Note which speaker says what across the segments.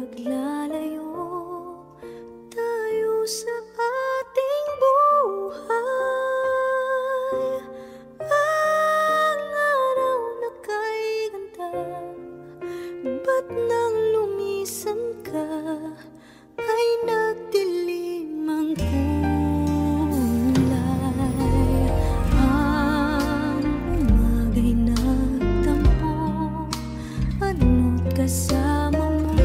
Speaker 1: maglalayo tayo sa ating buhay. Ang araw na kay ganda, ba't nang lumisan ka ay nagdilim ang kulay. Ang umaga'y nagtampo, ano't kasama mo,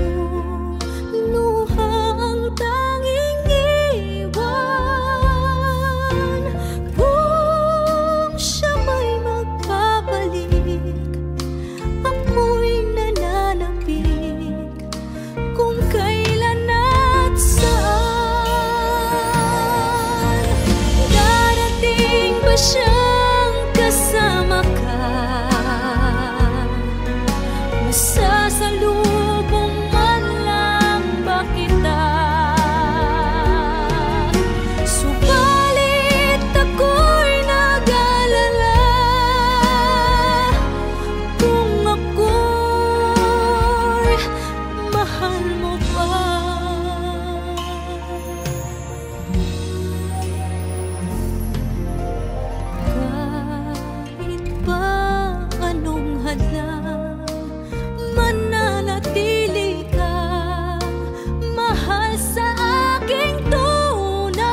Speaker 1: luha ang tanging iwan. Kung siya may magpapalik, ako'y nananapik kung kailan at saan. Darating ba siyang kasama ka? Masasalubong man lang ba kita? Subalit ako'y nag-alala kung ako'y mahal mo pa. Kahit pa anong hadlang, mananatili kang mahal sa aking tunay.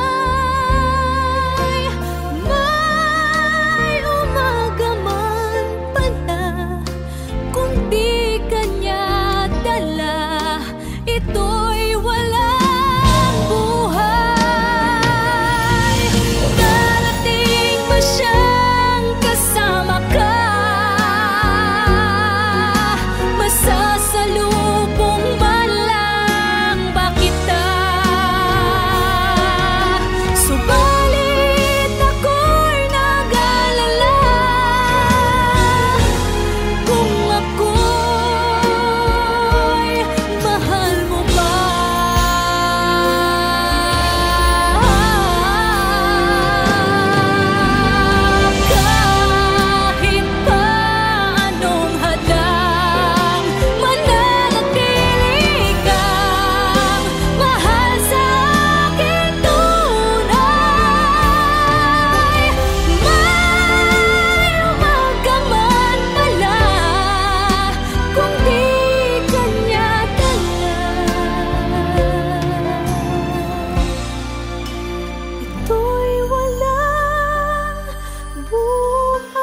Speaker 1: May umaga man pala, kung di kanya dala, ito'y walang buhay. Darating ba siyang kasama ka? Masasalubong man lang ba kita? Subalit ako'y nag-alala kung ako'y mahal mo pa. Kahit pa anong hadlang, mananatili kang mahal sa aking tunay. May umaga man pala, kung di kanya dala, ito'y walang buhay.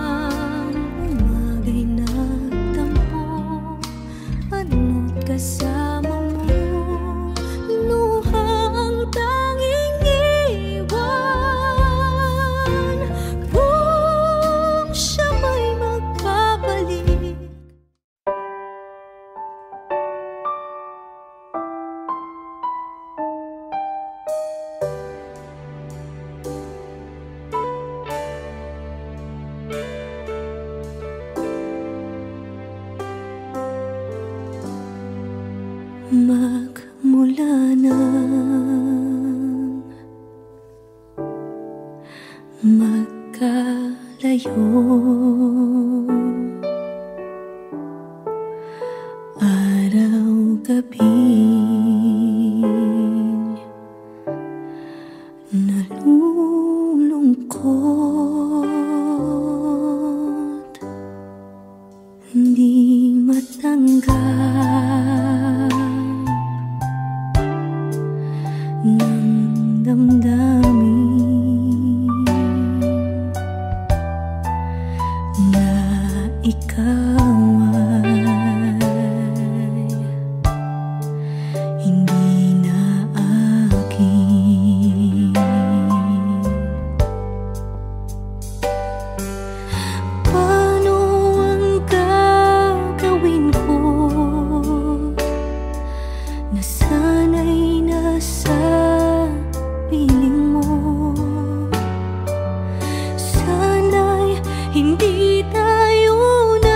Speaker 1: Ang umaga'y nagtampo, ano't kasama mo, luha ang tanging iwan. Kung siya may magpapalik, magmula nang magkalayo, araw-gabi nalulungkot, hindi matanggap ng damdamin na ikaw ay hindi na akin. Paano ang gagawin ko na sana'y nasa piling mo? Sana'y hindi tayo na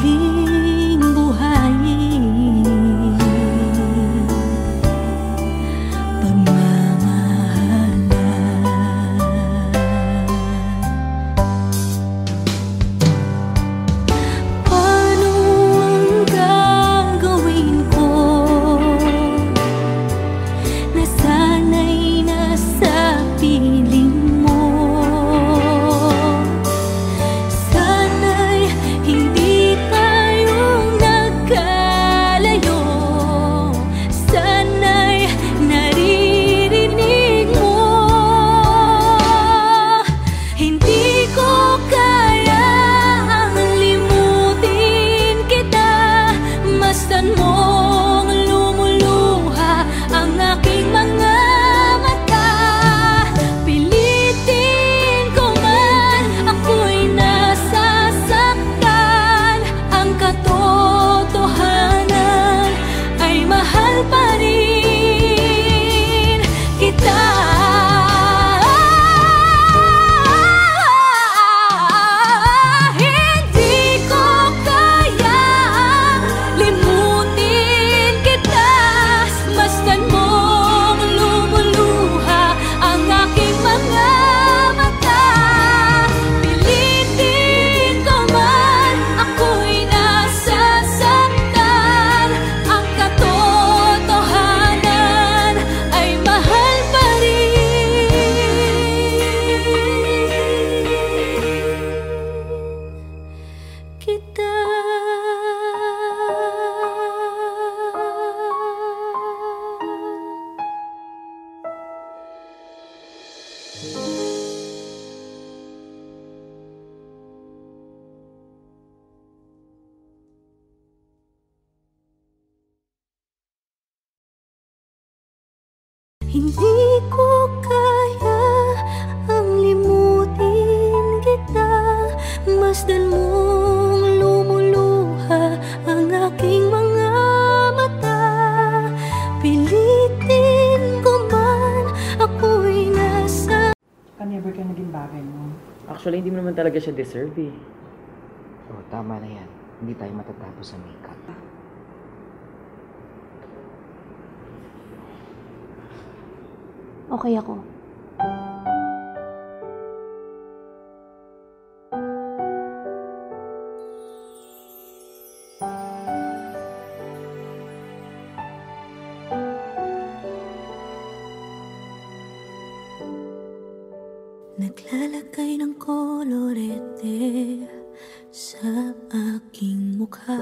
Speaker 1: muling buhayin. Hindi ko kaya ang limutin kita, masdan mong lumuluha ang aking mga mata. Pilitin ko man, ako'y nasa...
Speaker 2: Never ka naging bagay mo.
Speaker 3: Actually, hindi mo naman talaga siya deserve eh.
Speaker 4: Oh, tama na yan. Hindi tayo matatapos sa makeup.
Speaker 5: Okay ako.
Speaker 1: Naglalagay ng kolorete sa aking mukha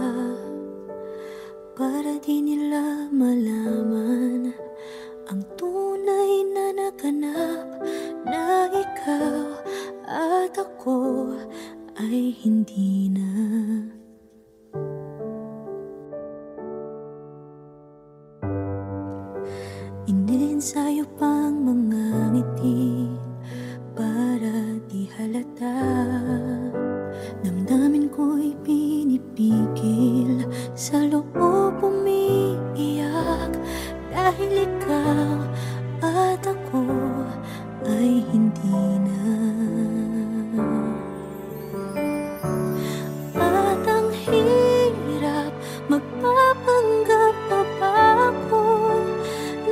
Speaker 1: para di nila malaman ang tunay na naganap, na ikaw at ako ay hindi na. Iniensayo pang mga ngiti para di halata. Damdamin ko'y pinipigil, sa loob umiiyak, dahil ikaw at ako ay hindi na. At ang hirap, magpapanggap pa ba ako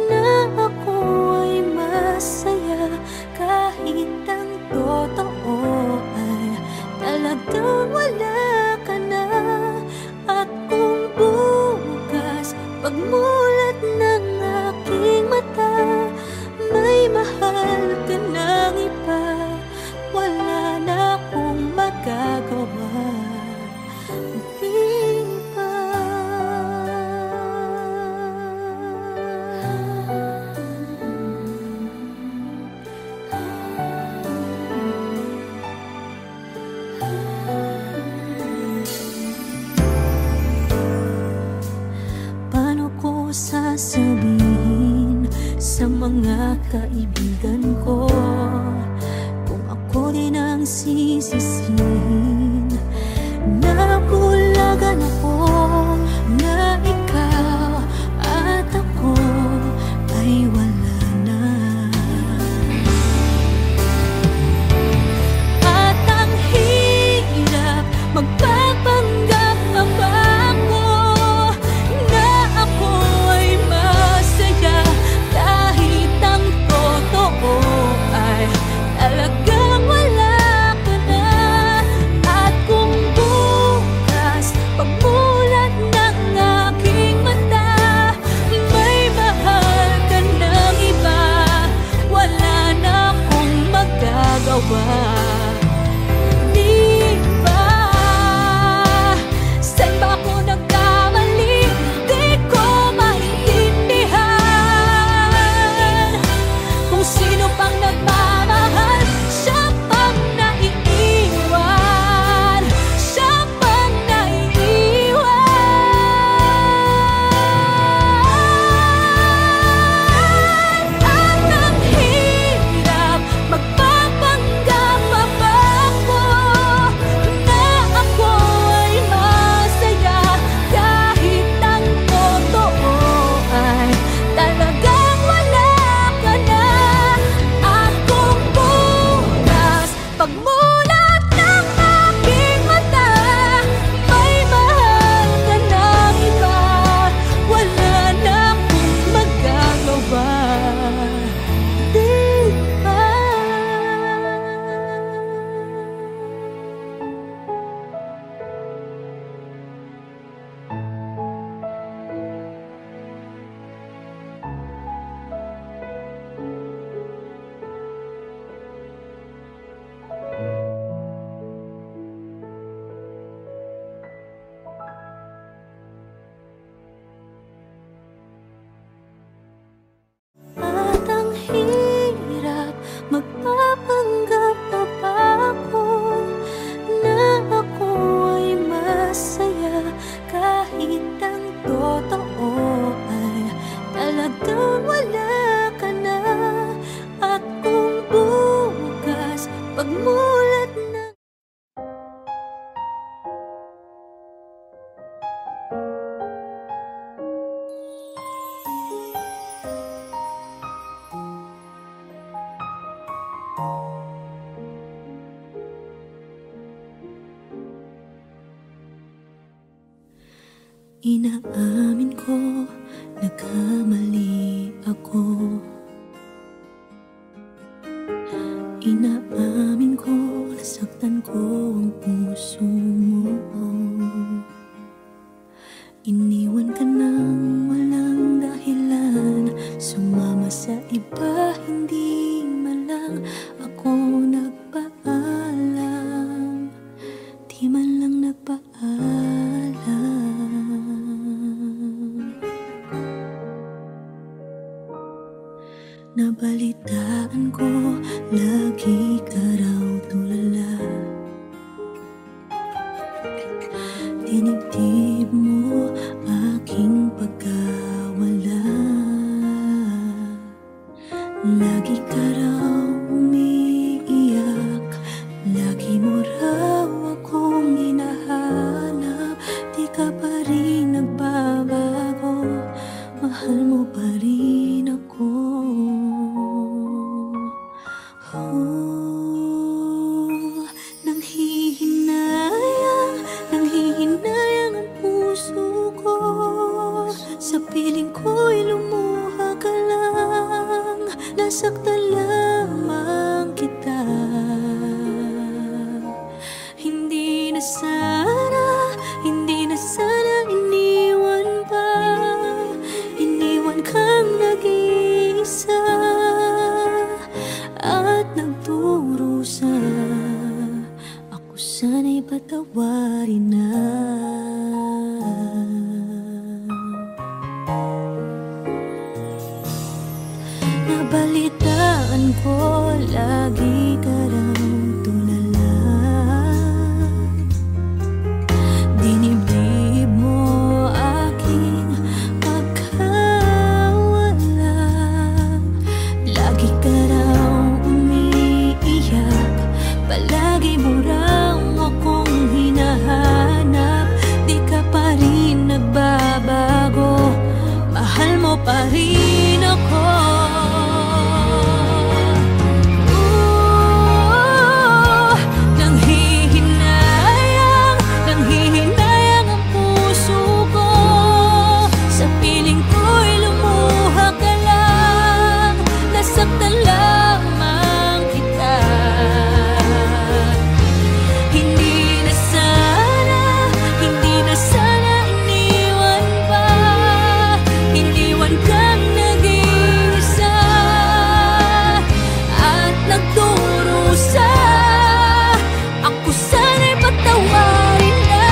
Speaker 1: na ako ay masaya, kahit ang totoo ay talagang wala ka na. At kung bukas pagmulat ng aking mata, may mahal ka ng iba, wala na akong magagawa. Di ba? Paano ko sasabihin sa mga kaibigan ko kung ako din ang sisisihin? Nabulagan ako na ikaw at ako ay wala na. At ang hirap, magpapanggap pa
Speaker 5: Inaamin ko, nagkamali ako. Inaamin ko, nasaktan ko ang puso mo. Iniwan ka nang walang dahilan, sumama sa iba, hindi man lang ako nagpaalam. Di man lang nagpaalam. Nabalitaan ko, lagi ka raw tulala. Dinibdib mo aking pagkawala. Lagi ka raw umiiyak, lagi mo raw akong hinahanap. Di ka pa rin nagbabago, mahal mo pa rin ako. Nanghihinayang ang puso ko. Sa piling ko'y lumuha ka lang, nasaktan lamang kita. Hindi na sana iniwan pa. Iniwan kang nag-iisa at nagdurusa. Ako sana'y patawarin na. Nabalitaan ko, lagi ka raw tulala. Dinibdib mo aking pagkawala. Lagi ka raw umiiyak, palagi mo raw akong hinahanap. Di ka pa rin nagbabago, mahal mo pa rin ako. Nanghihinayang ang puso ko. Sa piling ko'y lumuha ka lang, nasaktan lamang kita. Hindi na sana iniwan pa. Iniwan kang nag-iisa at nagdurusa. Ako sana'y patawarin na.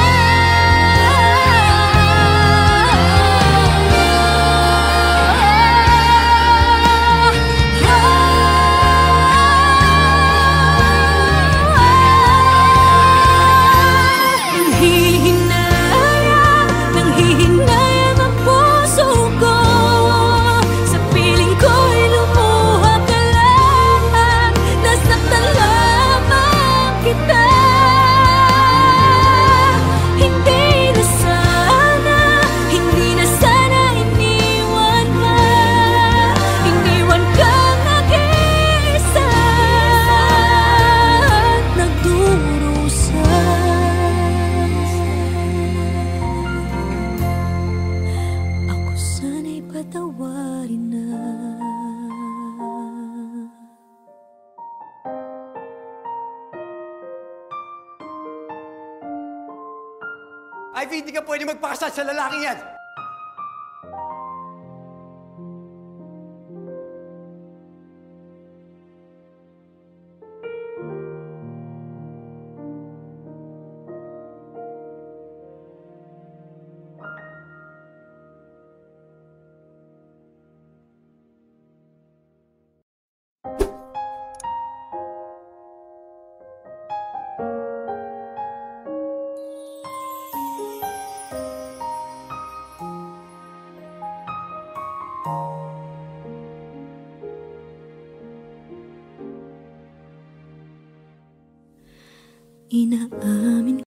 Speaker 5: Nanghihinayang ang puso ko. Sa piling ko'y lumuha ka lang, nasaktan lamang kita. Hindi na sana iniwan ka. Iniwan kang nag-iisa at nagdurusa. Ako sana'y patawarin na.
Speaker 6: Ivy, hindi ka pwede magpakasal sa lalaking yan! Inaamin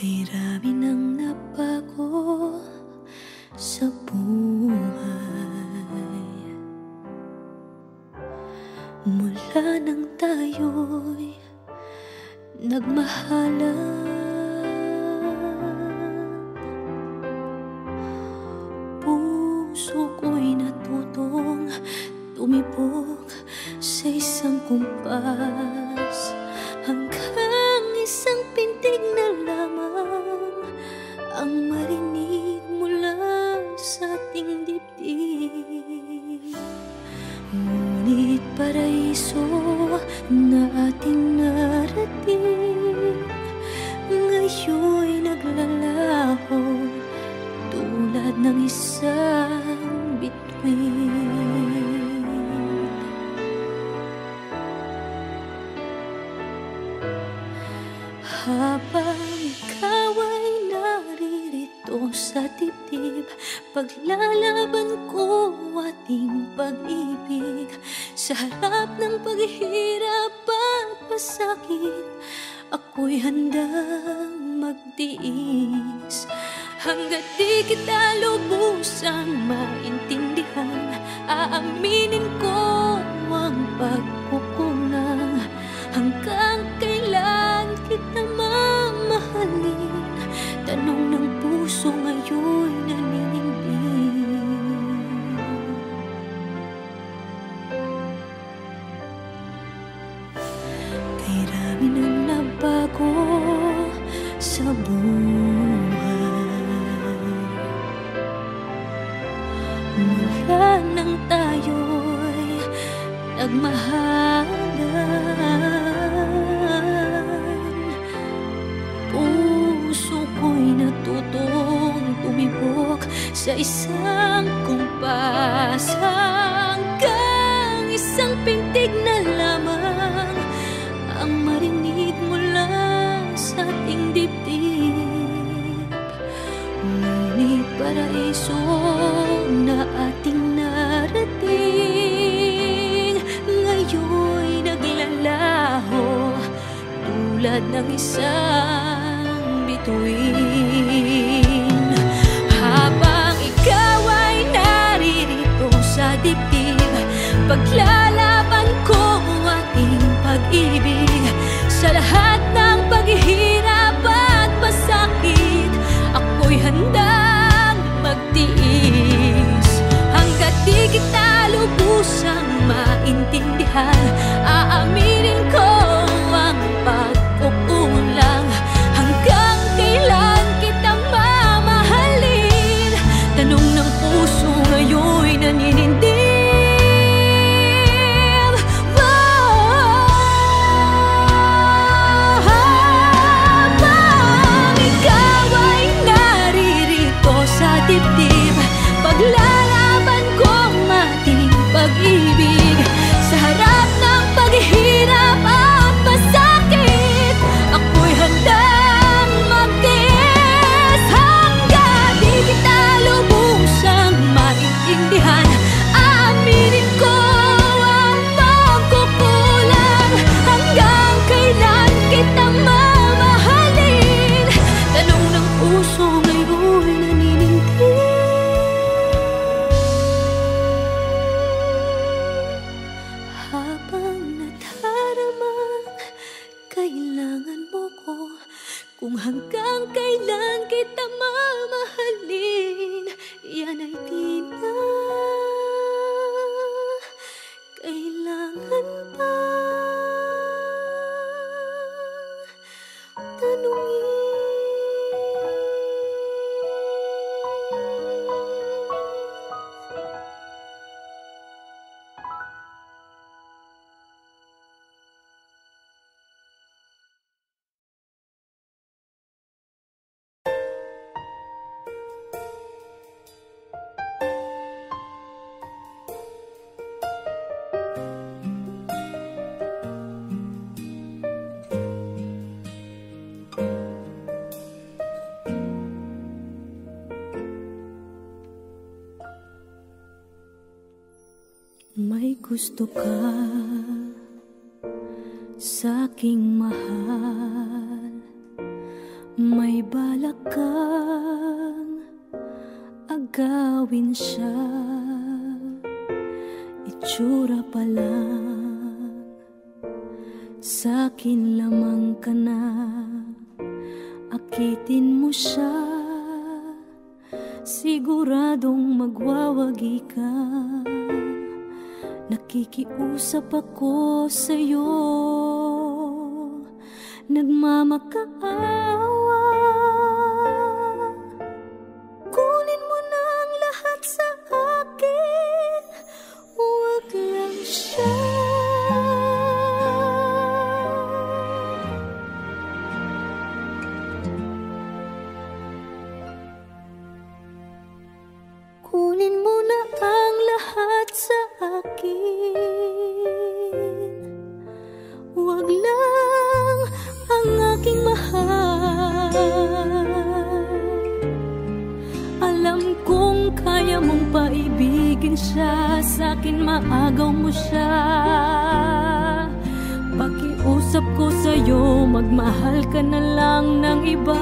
Speaker 5: Kay rami nang nabago sa buhay mula nang tayo'y nagmahalan. Puso ko'y natutong tumibok sa isang kumpas, hanggang isang pintig na lamang ang marinig mula sa ating dibdib. Ngunit paraiso na ating narating ngayon'y naglalaho tulad ng isang bituin. Habang ikaw ay naririto sa dibdib, paglalaban ko ating pag-ibig. Sa harap ng paghihirap at pasakit, ako'y handang magtiis. Hanggat di kita lubusang maintindihan, aaminin ko ang pagkukulang. Hanggang kailan kita mamahalin? Tanong ng puso ngayon'y naninindig. Kay rami nang nabago sa buhay mula nang tayo'y nagmahalan. Puso ko'y natutong tumibok sa isang kumpas, hanggang isang pintig na lamang ang marinig mula sa ating dibdib. Ngunit paraiso na ating narating ngayon'y naglalaho tulad ng isang bituin. Habang ikaw ay naririto sa dibdib, paglalaban ko ating pag-ibig. Sa lahat ng paghihirap at pasakit, ako'y handang magtiis. Hanggat di kita lubusang maintindihan, aaminin ko ang pagkukulang. Hanggang kailan kita mamahalin? Tanong ng puso ngayon'y naninindig. Habang ikaw ay naririto sa dibdib, paglalaban ko ating pag-ibig. Sa harap ng paghihirap at pasakit, ako'y handang magtiis. Hanggang di kita lubusang maintindihan, aaminin ko ang pagkukulang. Hanggang kailan kita mamahalin? Tanong ng puso ngayon'y naninindig. Habang nadaramang kailangan mo ko, kung hanggang kailan kita mamahalin, yan ay di na kailangan pa tanungin. May gusto ka sa'king mahal, may may balak kang agawin siya, itsura pa lang, sa'kin lamang ka na. Akitin mo siya, siguradong magwawagi ka. Nakikiusap ako sa'yo, nagmamakaawa. Kunin mo na ang lahat sa akin, huwag lang siya. Kunin mo na ang lahat sa akin, huwag lang ang aking mahal. Alam kong kaya mong paibigin siya, sa'kin maagaw mo siya. Pakiusap ko sa'yo, magmahal ka na lang ng iba.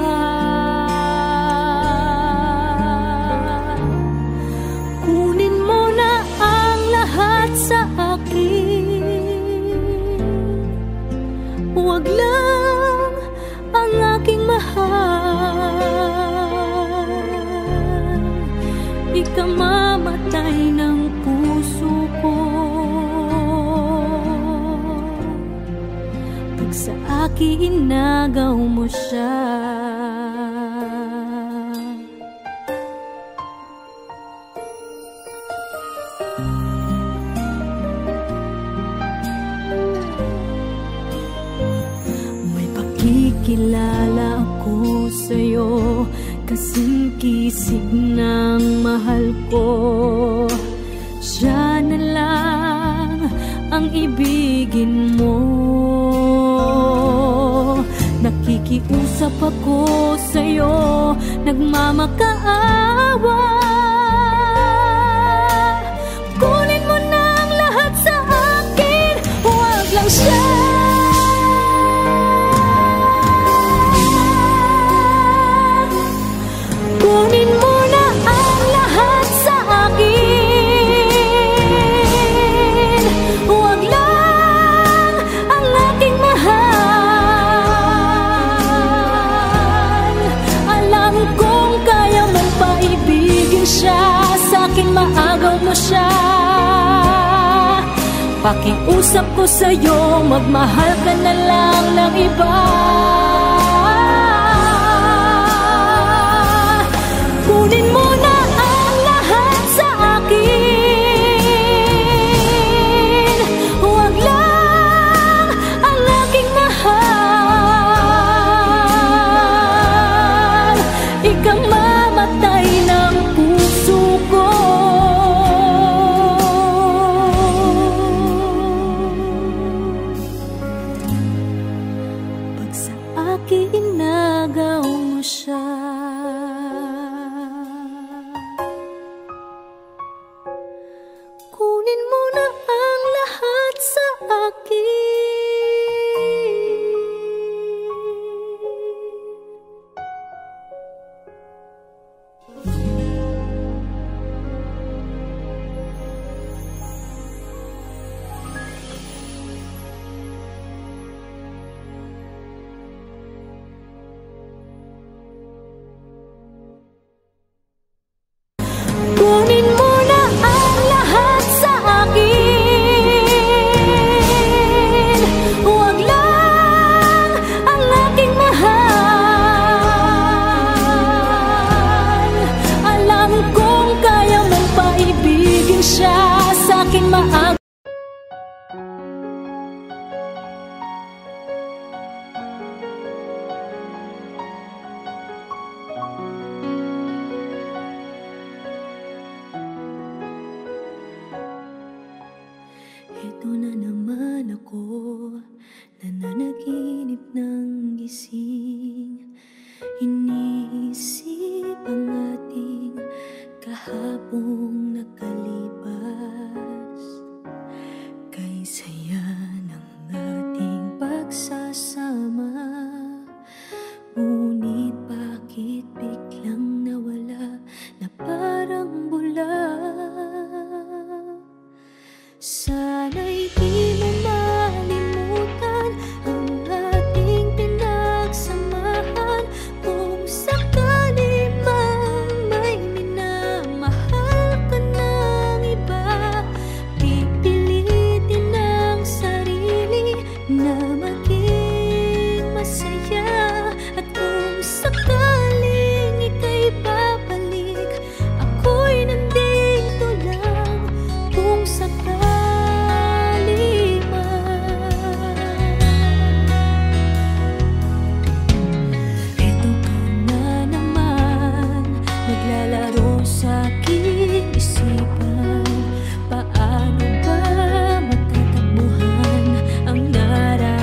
Speaker 5: Kunin mo na ang lahat sa akin, huwag lang ang aking mahal. Ikamamatay ng puso ko pag sa akin inagaw mo siya. Kilala ako sa'yo, kasing kisig ng mahal ko. Siya na lang ang ibigin mo. Nakikiusap ako sa'yo, nagmamakaawa. Kunin mo na ang lahat sa akin, huwag lang siya. Kunin mo na ang lahat sa akin, huwag lang ang aking mahal. Alam kong kaya mong paibigin siya, sa'kin maagaw mo siya. Pakiusap ko sa'yo, magmahal ka na lang ng iba. Kunin mo na ang lahat sa akin, huwag lang ang aking mahal. Ikamamatay ng puso ko pag sa akin inagaw mo siya. Kunin mo na ang lahat sa akin. Kunin mo na ang lahat sa akin, huwag lang ang aking mahal. Alam kong kaya mong paibigin siya, sa'kin maagaw. Ito na naman ako, nananaginip ng gising. Iniisip ang ating kahapong nakalipas. Kay saya ng ating pagsasama, ngunit pa na maging masaya. At kung sakaling ika'y babalik, ako'y nandito lang kung sakali man. Eto ka na naman, naglalaro sa aking isipan. Paano ba matatakbuhan ang nararamdaman?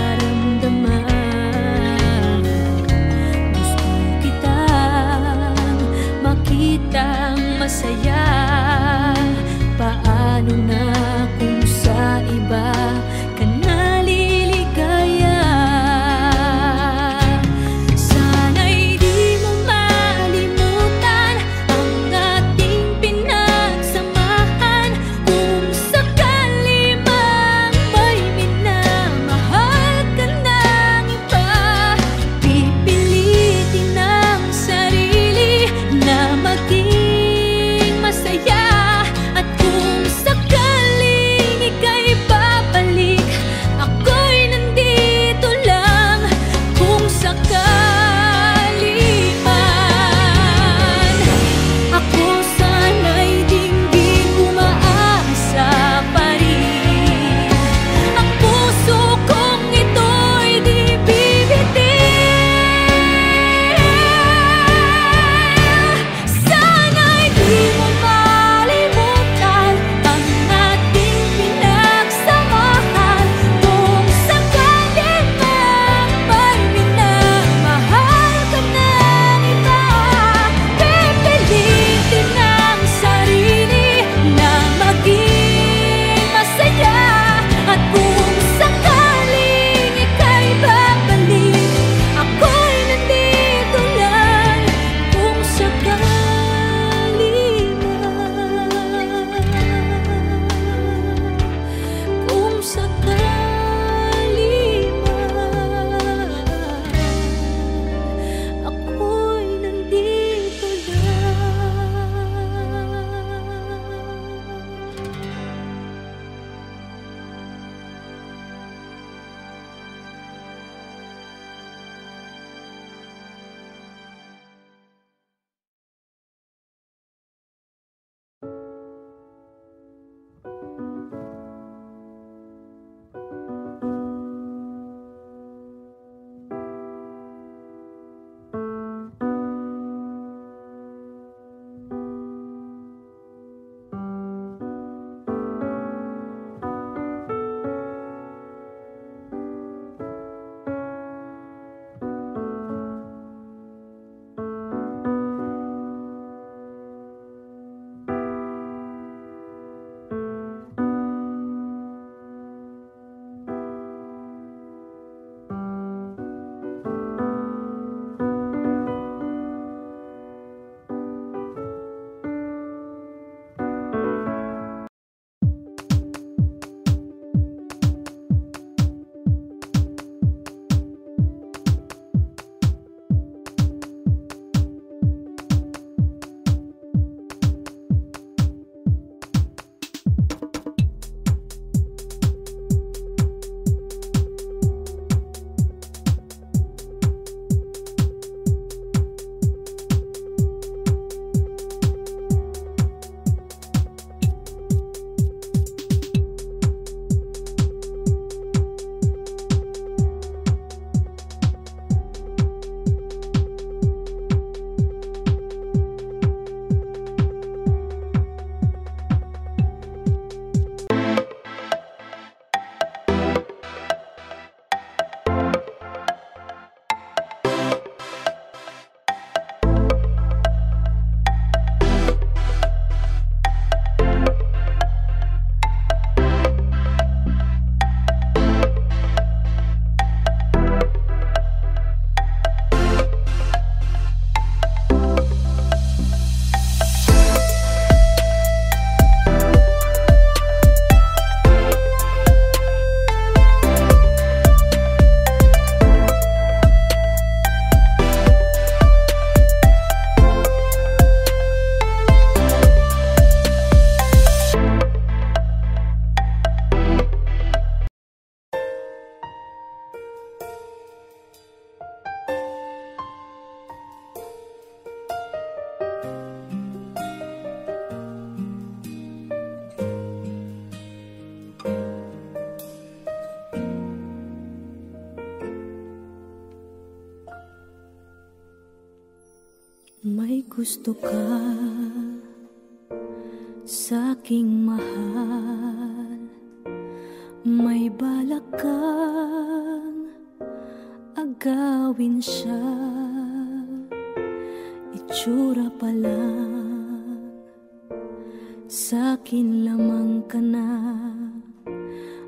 Speaker 5: gusto ka sa'king mahal, may balak kang agawin siya. Itsura pa lang, sa'kin lamang ka na.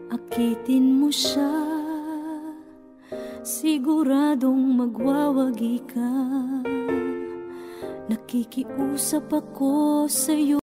Speaker 5: Akitin mo siya, siguradong magwawagi ka. Nakikiusap ako sa'yo.